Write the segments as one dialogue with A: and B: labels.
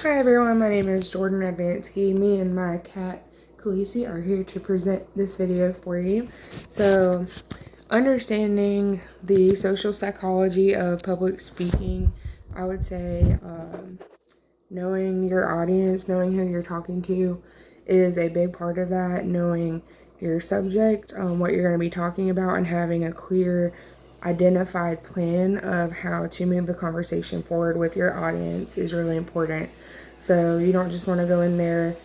A: Hi everyone, my name is Jordan Advansky. Me and my cat Khaleesi are here to present this video for you. So, understanding the social psychology of public speaking, I would say knowing your audience, knowing who you're talking to is a big part of that. Knowing your subject, what you're going to be talking about, and having a clear identified plan of how to move the conversation forward with your audience is really important. So you don't just want to go in there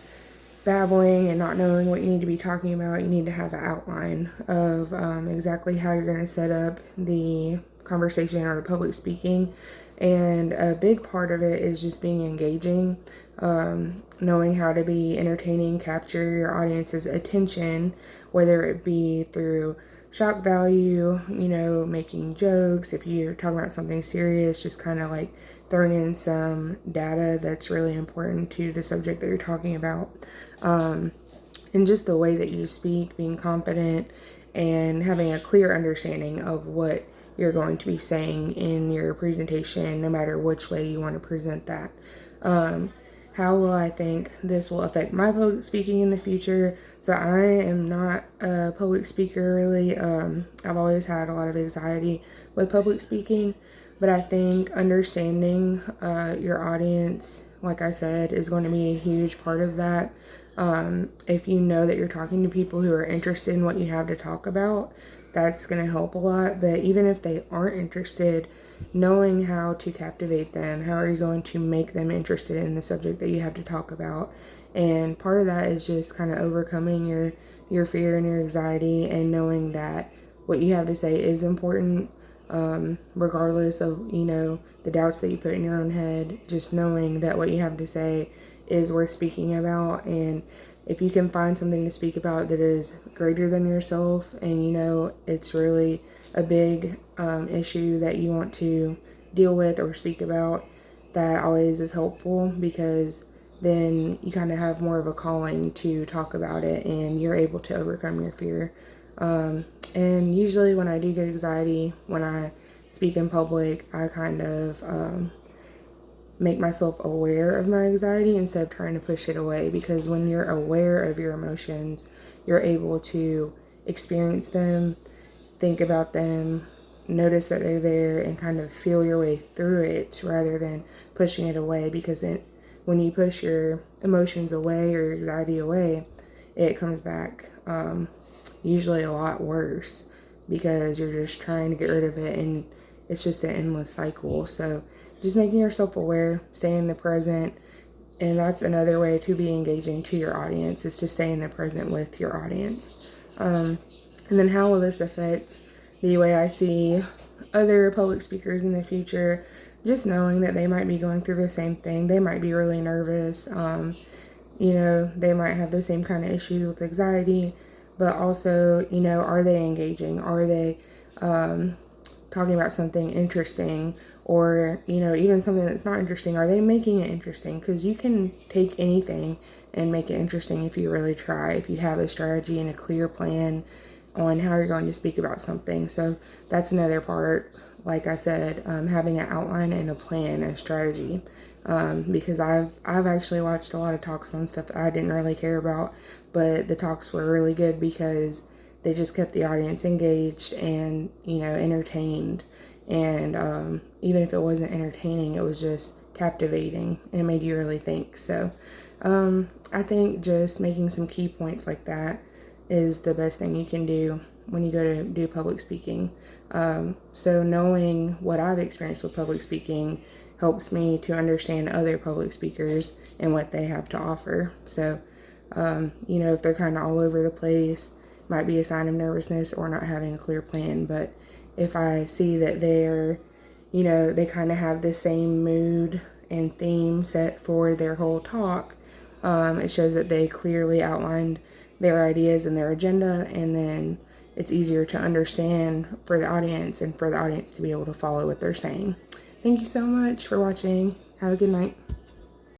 A: babbling and not knowing what you need to be talking about. You need to have an outline of exactly how you're going to set up the conversation or the public speaking. And a big part of it is just being engaging, knowing how to be entertaining, capture your audience's attention, whether it be through shock value, making jokes. If you're talking about something serious, just kind of like throwing in some data that's really important to the subject that you're talking about. And just the way that you speak, being confident and having a clear understanding of what you're going to be saying in your presentation, no matter which way you want to present that. How will I think this will affect my public speaking in the future? So I am not a public speaker really. I've always had a lot of anxiety with public speaking, but I think understanding your audience, like I said, is going to be a huge part of that. If you know that you're talking to people who are interested in what you have to talk about, that's going to help a lot. But even if they aren't interested, knowing how to captivate them, how are you going to make them interested in the subject that you have to talk about? And part of that is just kind of overcoming your fear and your anxiety, and knowing that what you have to say is important, regardless of the doubts that you put in your own head. Just knowing that what you have to say is worth speaking about. And if you can find something to speak about that is greater than yourself, and it's really a big issue that you want to deal with or speak about, that always is helpful, because then you kind of have more of a calling to talk about it and you're able to overcome your fear. And usually when I do get anxiety, when I speak in public, I kind of make myself aware of my anxiety instead of trying to push it away, because when you're aware of your emotions, you're able to experience them, think about them, notice that they're there, and kind of feel your way through it rather than pushing it away. Because then when you push your emotions away or your anxiety away, it comes back usually a lot worse, because you're just trying to get rid of it, and it's just an endless cycle. So just making yourself aware, stay in the present. And that's another way to be engaging to your audience, is to stay in the present with your audience. And then how will this affect the way I see other public speakers in the future? Just knowing that they might be going through the same thing. They might be really nervous. They might have the same kind of issues with anxiety, but also, are they engaging? Are they talking about something interesting? Or, even something that's not interesting, are they making it interesting? Because you can take anything and make it interesting if you really try, if you have a strategy and a clear plan on how you're going to speak about something. So that's another part, like I said, having an outline and a plan and a strategy. Because I've actually watched a lot of talks on stuff that I didn't really care about, but the talks were really good because they just kept the audience engaged and entertained. And even if it wasn't entertaining, it was just captivating and it made you really think. So I think just making some key points like that is the best thing you can do when you go to do public speaking. So knowing what I've experienced with public speaking helps me to understand other public speakers and what they have to offer. So, if they're kind of all over the place, might be a sign of nervousness or not having a clear plan. But if I see that they kind of have the same mood and theme set for their whole talk, it shows that they clearly outlined their ideas and their agenda, and then it's easier to understand for the audience and for the audience to be able to follow what they're saying. Thank you so much for watching. Have a good night.